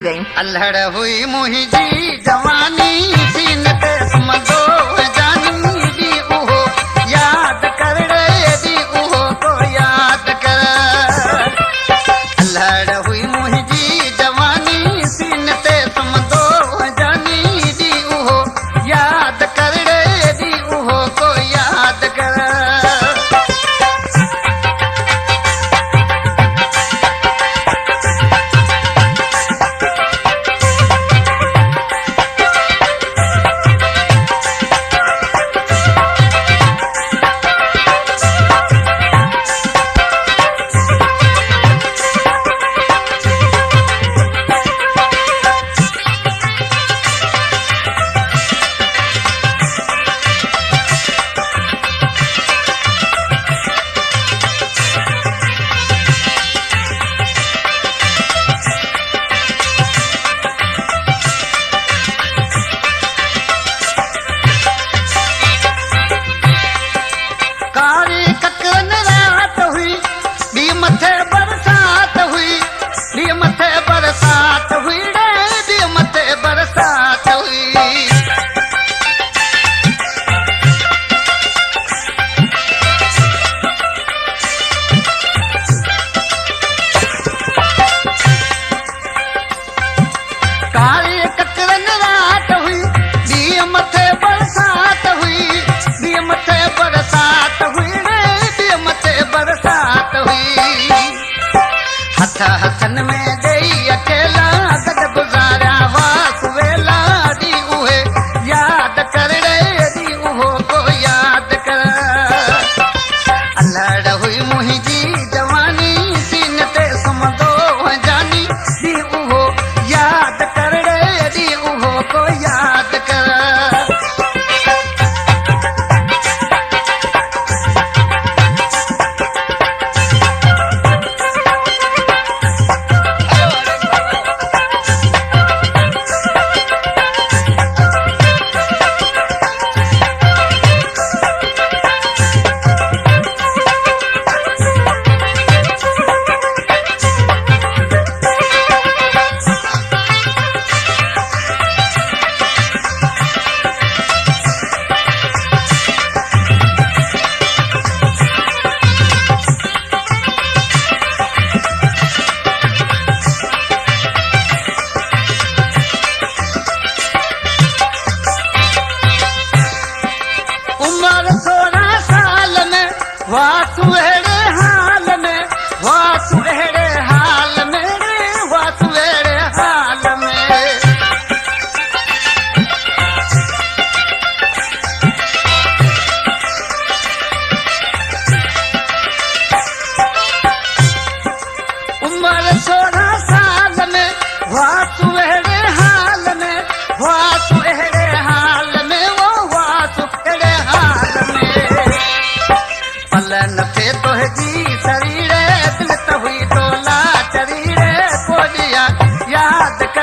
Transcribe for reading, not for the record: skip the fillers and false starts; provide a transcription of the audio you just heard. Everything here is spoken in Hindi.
अल्हड़ हुई मुहिंजी जवानी सीन ते समझो जानी दी उहो याद कर रे दी उहो को याद कर। अल्हड़ हुई मुहिंजी जवानी सीन ते समझो जानी दी उहो याद कर रे दी उहो को याद कर। हसन में दई अकेला गद गुजारा वास वेला दी उहे याद कर रे दी उहो को याद कर। अल्हड़ हुई मुहिंजी जवानी सीन ते समझो जानी दी उहो याद कर रे दी उहो को याद कर। वासुएड़े हाल में वासुएड़े हाल में वासुएड़े हाल में उम्र 16 साल में वासुएड़े हाल में वासुएड़े हाल में वो वासुएड़े हाल में पलन थे तोहजी शरीरे दिल त हुई तोला चरीरे को दिया याद कर।